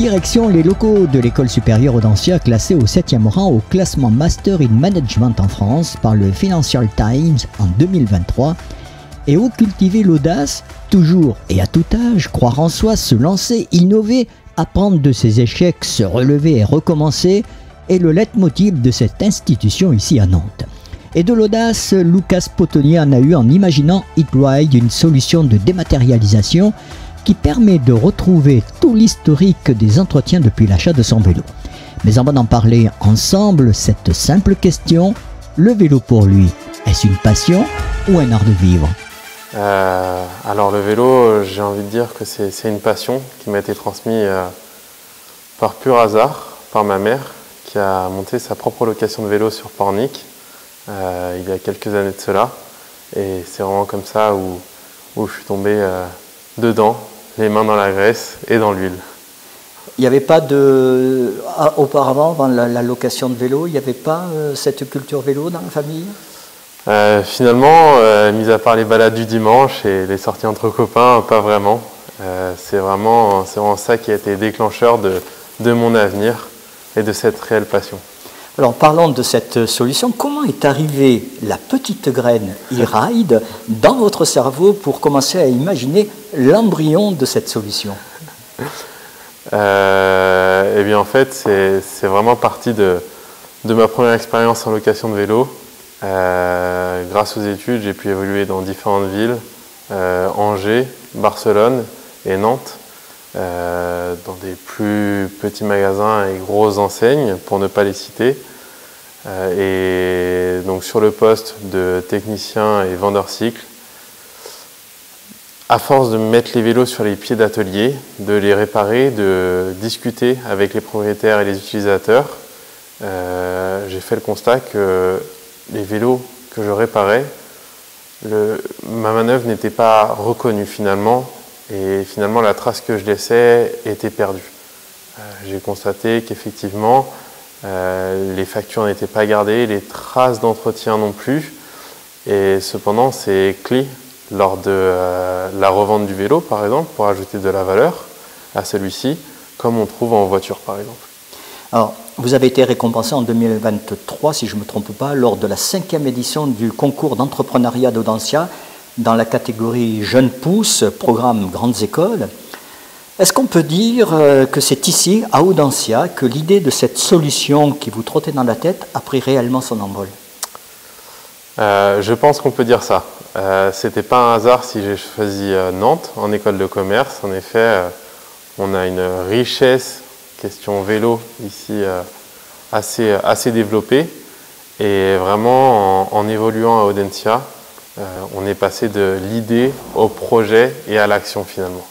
Direction les locaux de l'école supérieure Audencia, classée au 7e rang au classement Master in Management en France par le Financial Times en 2023. Et où cultiver l'audace, toujours et à tout âge, croire en soi, se lancer, innover, apprendre de ses échecs, se relever et recommencer, est le leitmotiv de cette institution ici à Nantes. Et de l'audace, Lucas Potonier en a eu en imaginant HitRide, une solution de dématérialisation qui permet de retrouver tout l'historique des entretiens depuis l'achat de son vélo. Mais avant d'en parler ensemble, cette simple question, le vélo pour lui, est-ce une passion ou un art de vivre ? Alors le vélo, j'ai envie de dire que c'est une passion qui m'a été transmise par pur hasard, par ma mère, qui a monté sa propre location de vélo sur Pornic il y a quelques années de cela. Et c'est vraiment comme ça où je suis tombé dedans, les mains dans la graisse et dans l'huile. Il n'y avait pas auparavant, avant la location de vélo, il n'y avait pas cette culture vélo dans la famille ? Finalement, mis à part les balades du dimanche et les sorties entre copains, pas vraiment. C'est vraiment ça qui a été déclencheur de mon avenir et de cette réelle passion. Alors parlons de cette solution. Comment est arrivée la petite graine HitRide dans votre cerveau pour commencer à imaginer l'embryon de cette solution ? Eh bien en fait, c'est vraiment parti de ma première expérience en location de vélo. Grâce aux études, j'ai pu évoluer dans différentes villes, Angers, Barcelone et Nantes, dans des plus petits magasins et grosses enseignes, pour ne pas les citer. Et donc sur le poste de technicien et vendeur cycle, à force de mettre les vélos sur les pieds d'atelier, de les réparer, de discuter avec les propriétaires et les utilisateurs, j'ai fait le constat que les vélos que je réparais, ma manœuvre n'était pas reconnue finalement, et finalement la trace que je laissais était perdue. J'ai constaté qu'effectivement les factures n'étaient pas gardées, les traces d'entretien non plus, et cependant ces clés lors de la revente du vélo par exemple, pour ajouter de la valeur à celui-ci, comme on trouve en voiture par exemple. Alors, vous avez été récompensé en 2023, si je ne me trompe pas, lors de la 5e édition du concours d'entrepreneuriat d'Audencia dans la catégorie Jeunes Pousses, programme Grandes Écoles. Est-ce qu'on peut dire que c'est ici, à Audencia, que l'idée de cette solution qui vous trottait dans la tête a pris réellement son envol ? Je pense qu'on peut dire ça. C'était pas un hasard si j'ai choisi Nantes en école de commerce. En effet, on a une richesse question vélo ici assez développée, et vraiment en évoluant à Audencia, on est passé de l'idée au projet et à l'action finalement.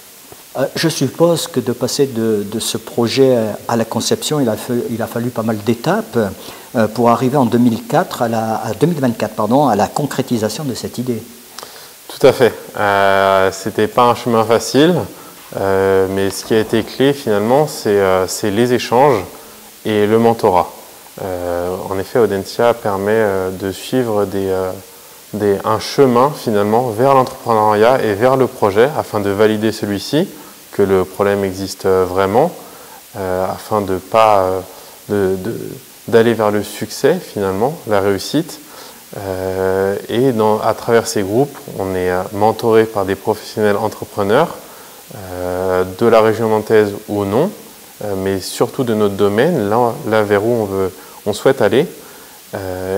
Je suppose que de passer de ce projet à la conception, il a fallu pas mal d'étapes pour arriver en 2024 à la concrétisation de cette idée. Tout à fait. C'était pas un chemin facile, mais ce qui a été clé finalement, c'est les échanges et le mentorat. En effet, Audencia permet de suivre un chemin finalement vers l'entrepreneuriat et vers le projet afin de valider celui-ci, que le problème existe vraiment, afin de pas d'aller vers le succès finalement, la réussite. Et à travers ces groupes, on est mentoré par des professionnels entrepreneurs de la région nantaise ou non, mais surtout de notre domaine, là vers où on souhaite aller.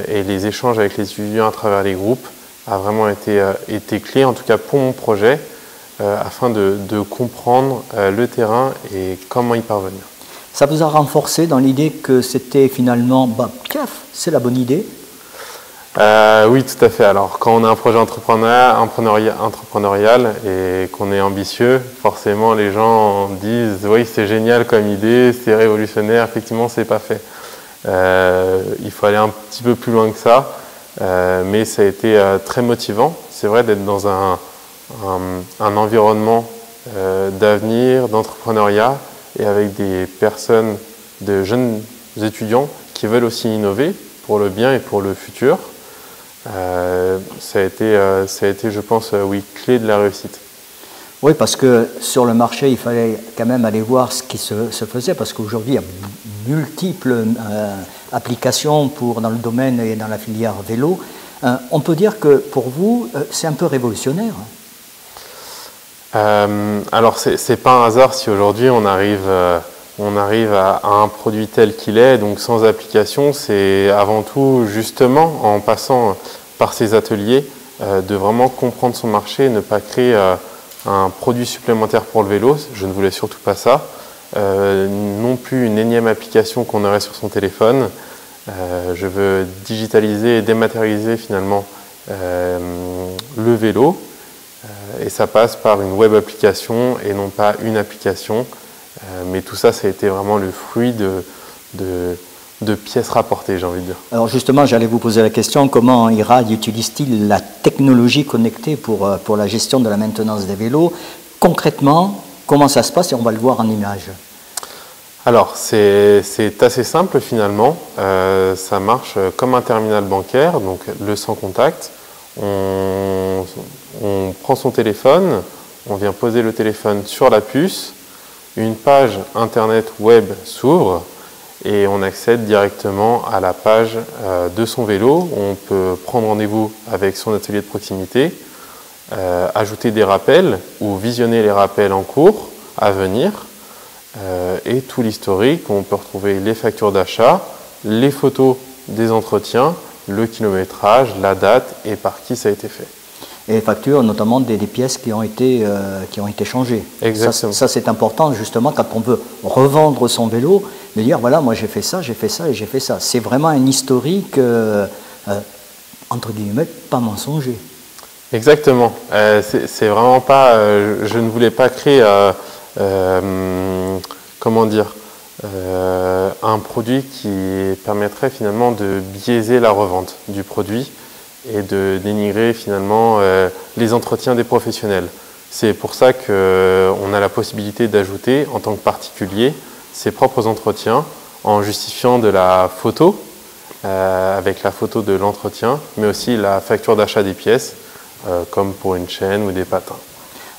Et les échanges avec les étudiants à travers les groupes a vraiment été clé, en tout cas pour mon projet, afin de comprendre le terrain et comment y parvenir. Ça vous a renforcé dans l'idée que c'était finalement, c'est la bonne idée ? Oui, tout à fait. Alors, quand on a un projet entrepreneurial et qu'on est ambitieux, forcément, les gens disent « oui, c'est génial comme idée, c'est révolutionnaire, effectivement, c'est pas fait ». Il faut aller un petit peu plus loin que ça, mais ça a été très motivant. C'est vrai d'être dans un environnement d'avenir, d'entrepreneuriat, et avec des personnes, de jeunes étudiants qui veulent aussi innover pour le bien et pour le futur. Ça a été, je pense, oui, clé de la réussite. Oui, parce que sur le marché, il fallait quand même aller voir ce qui se faisait, parce qu'aujourd'hui, il y a multiples applications dans le domaine et dans la filière vélo. On peut dire que pour vous, c'est un peu révolutionnaire. Alors, c'est pas un hasard si aujourd'hui on arrive à un produit tel qu'il est, donc sans application. C'est avant tout, justement, en passant par ces ateliers, de vraiment comprendre son marché, ne pas créer un produit supplémentaire pour le vélo, je ne voulais surtout pas ça, non plus une énième application qu'on aurait sur son téléphone. Je veux digitaliser et dématérialiser finalement le vélo, et ça passe par une web application et non pas une application, mais tout ça, ça a été vraiment le fruit de pièces rapportées, j'ai envie de dire. Alors justement, j'allais vous poser la question, comment iRide utilise-t-il la technologie connectée pour la gestion de la maintenance des vélos? Concrètement, comment ça se passe? Et on va le voir en images. Alors, c'est assez simple finalement. Ça marche comme un terminal bancaire, donc le sans contact. On prend son téléphone, on vient poser le téléphone sur la puce, une page internet web s'ouvre, et on accède directement à la page de son vélo. On peut prendre rendez-vous avec son atelier de proximité, ajouter des rappels ou visionner les rappels en cours à venir, et tout l'historique. On peut retrouver les factures d'achat, les photos des entretiens, le kilométrage, la date et par qui ça a été fait. Et les factures, notamment des pièces qui ont été changées. Exactement. Ça c'est important justement quand on veut revendre son vélo, de dire voilà, moi j'ai fait ça et j'ai fait ça. C'est vraiment un historique, entre guillemets, pas mensonger. Exactement. C'est vraiment pas. Je ne voulais pas créer, comment dire, un produit qui permettrait finalement de biaiser la revente du produit et de dénigrer finalement les entretiens des professionnels. C'est pour ça qu'on a la possibilité d'ajouter en tant que particulier ses propres entretiens en justifiant de la photo, avec la photo de l'entretien, mais aussi la facture d'achat des pièces, comme pour une chaîne ou des patins.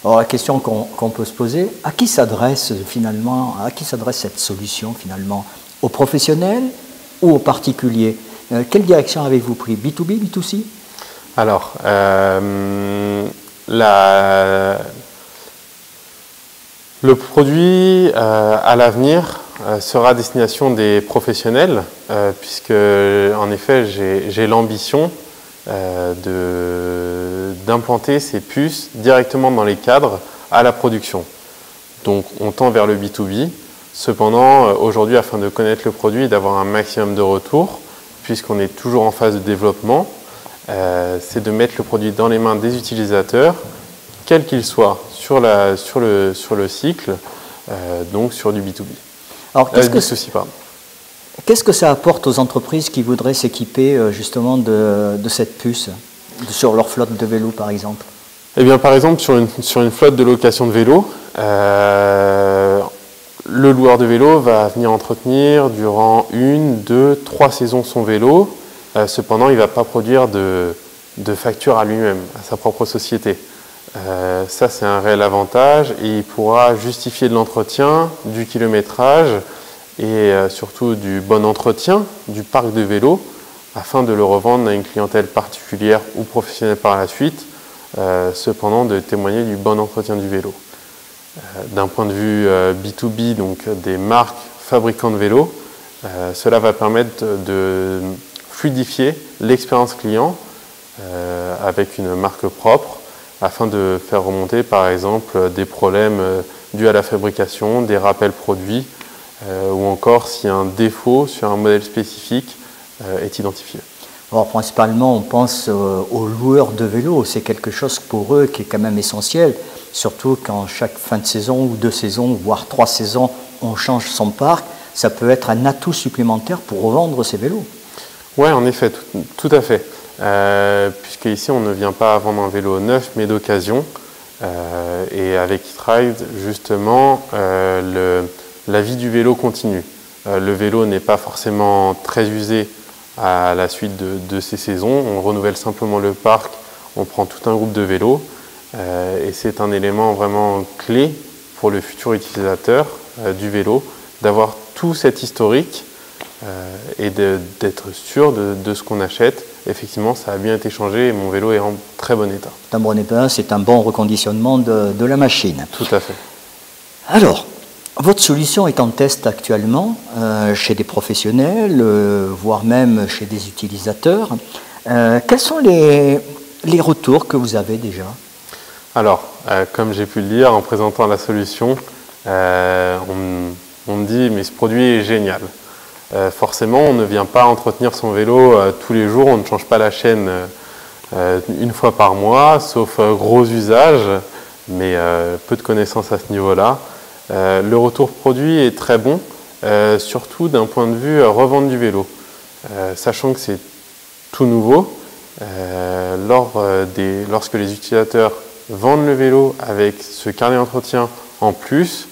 Alors la question qu'on peut se poser, à qui s'adresse finalement, à qui s'adresse cette solution finalement? Aux professionnels ou aux particuliers? Quelle direction avez-vous pris? B2B, B2C? Alors, le produit à l'avenir sera à destination des professionnels, puisque en effet j'ai l'ambition d'implanter ces puces directement dans les cadres à la production. Donc on tend vers le B2B. Cependant, aujourd'hui, afin de connaître le produit et d'avoir un maximum de retours, puisqu'on est toujours en phase de développement, c'est de mettre le produit dans les mains des utilisateurs, quel qu'il soit, sur le cycle, donc sur du B2B. Alors, qu'est-ce que ça apporte aux entreprises qui voudraient s'équiper justement de cette puce sur leur flotte de vélos, par exemple? Eh bien, par exemple, sur une flotte de location de vélos, le loueur de vélo va venir entretenir durant 1, 2, 3 saisons son vélo. Cependant, il ne va pas produire de facture à lui-même, à sa propre société. Ça, c'est un réel avantage et il pourra justifier de l'entretien, du kilométrage et surtout du bon entretien du parc de vélos afin de le revendre à une clientèle particulière ou professionnelle par la suite, cependant de témoigner du bon entretien du vélo. D'un point de vue B2B, donc des marques fabricants de vélos, cela va permettre de fluidifier l'expérience client avec une marque propre afin de faire remonter par exemple des problèmes dus à la fabrication, des rappels produits ou encore si un défaut sur un modèle spécifique est identifié. Alors principalement on pense aux loueurs de vélos, c'est quelque chose pour eux qui est quand même essentiel, surtout quand chaque fin de saison ou 2 saisons, voire 3 saisons, on change son parc, ça peut être un atout supplémentaire pour revendre ses vélos. Oui, en effet, tout à fait. Puisque ici, on ne vient pas vendre un vélo neuf, mais d'occasion. Et avec iRide, justement, la vie du vélo continue. Le vélo n'est pas forcément très usé à la suite de ces saisons. On renouvelle simplement le parc, on prend tout un groupe de vélos. Et c'est un élément vraiment clé pour le futur utilisateur du vélo, d'avoir tout cet historique et d'être sûr de ce qu'on achète. Effectivement, ça a bien été changé et mon vélo est en très bon état. C'est un bon état, c'est un bon reconditionnement de la machine. Tout à fait. Alors, votre solution est en test actuellement chez des professionnels, voire même chez des utilisateurs. Quels sont les retours que vous avez déjà? Alors, comme j'ai pu le dire en présentant la solution, on me dit mais ce produit est génial. Forcément, on ne vient pas entretenir son vélo tous les jours, on ne change pas la chaîne une fois par mois, sauf gros usage, mais peu de connaissances à ce niveau-là. Le retour produit est très bon, surtout d'un point de vue revente du vélo. Sachant que c'est tout nouveau, lorsque les utilisateurs vendent le vélo avec ce carnet d'entretien en plus,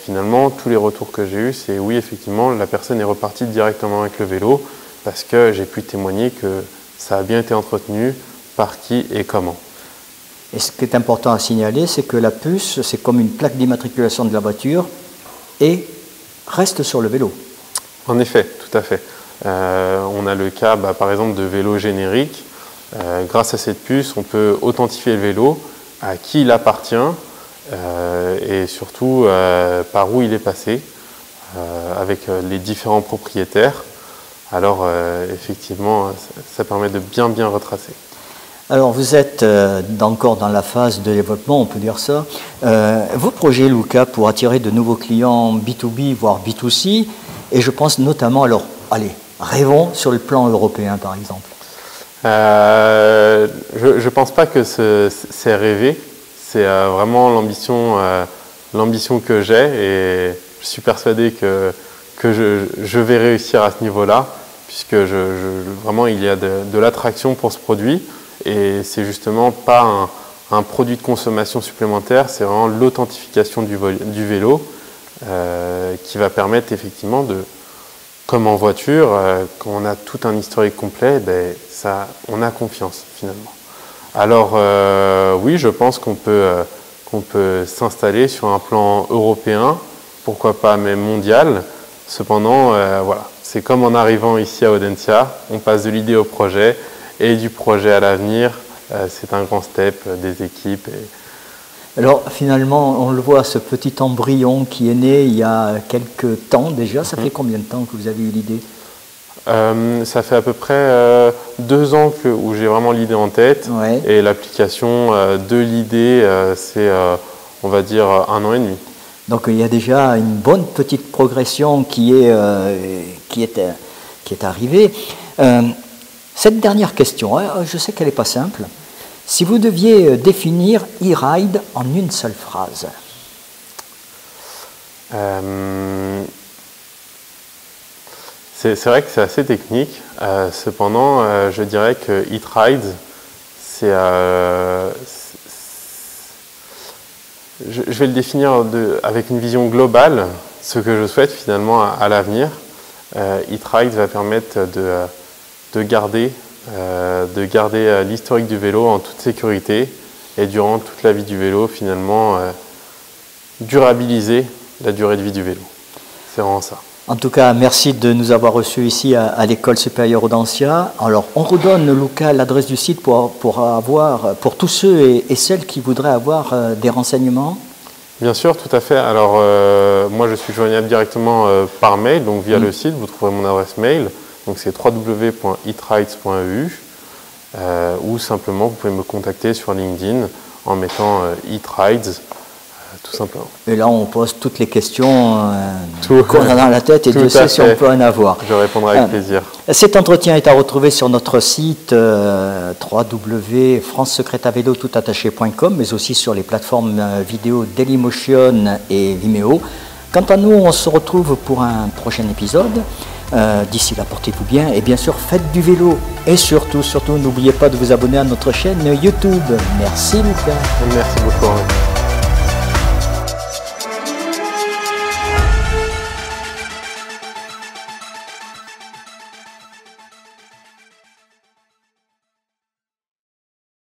finalement, tous les retours que j'ai eus, c'est oui, effectivement, la personne est repartie directement avec le vélo parce que j'ai pu témoigner que ça a bien été entretenu, par qui et comment. Et ce qui est important à signaler, c'est que la puce, c'est comme une plaque d'immatriculation de la voiture et reste sur le vélo. En effet, tout à fait. On a le cas, par exemple, de vélos génériques. Grâce à cette puce, on peut authentifier le vélo, à qui il appartient, et surtout par où il est passé avec les différents propriétaires. Alors effectivement, ça permet de bien retracer. Alors vous êtes encore dans la phase de développement, on peut dire ça. Vos projets, Luca, pour attirer de nouveaux clients B2B, voire B2C, et je pense notamment, alors allez, rêvons sur le plan européen par exemple. Je ne pense pas que c'est rêver. C'est vraiment l'ambition que j'ai et je suis persuadé que je vais réussir à ce niveau-là puisque vraiment il y a de l'attraction pour ce produit et c'est justement pas un produit de consommation supplémentaire, c'est vraiment l'authentification du vélo qui va permettre effectivement comme en voiture, quand on a tout un historique complet, on a confiance finalement. Alors oui, je pense qu'on peut s'installer sur un plan européen, pourquoi pas même mondial. Cependant, voilà, c'est comme en arrivant ici à Audencia, on passe de l'idée au projet et du projet à l'avenir. C'est un grand step des équipes. Alors finalement, on le voit, ce petit embryon qui est né il y a quelques temps déjà. Ça fait combien de temps que vous avez eu l'idée ? Ça fait à peu près 2 ans où j'ai vraiment l'idée en tête. Ouais. Et l'application de l'idée, c'est, on va dire, 1 an et demi. Donc il y a déjà une bonne petite progression qui est arrivée. Cette dernière question, je sais qu'elle n'est pas simple. Si vous deviez définir e-ride en une seule phrase. C'est vrai que c'est assez technique. Cependant, je dirais que e-ride, je vais le définir avec une vision globale, ce que je souhaite finalement à l'avenir. e-ride va permettre de garder l'historique du vélo en toute sécurité et durant toute la vie du vélo, finalement, durabiliser la durée de vie du vélo. C'est vraiment ça. En tout cas, merci de nous avoir reçus ici à l'École supérieure Audencia. Alors, on redonne, Luca, l'adresse du site pour tous ceux et celles qui voudraient avoir des renseignements. Bien sûr, tout à fait. Alors, moi, je suis joignable directement par mail, donc via le site. Vous trouverez mon adresse mail. Donc, c'est www.eatrides.eu ou simplement, vous pouvez me contacter sur LinkedIn en mettant eatrides. Tout simplement. Et là, on pose toutes les questions qu'on a dans la tête et Dieu sait si on peut en avoir. Je répondrai avec plaisir. Cet entretien est à retrouver sur notre site www.francesecretavelotoutattaché.com, mais aussi sur les plateformes vidéo Dailymotion et Vimeo. Quant à nous, on se retrouve pour un prochain épisode. D'ici là, portez-vous bien et bien sûr, faites du vélo. Et surtout, n'oubliez pas de vous abonner à notre chaîne YouTube. Merci Luca. Merci beaucoup.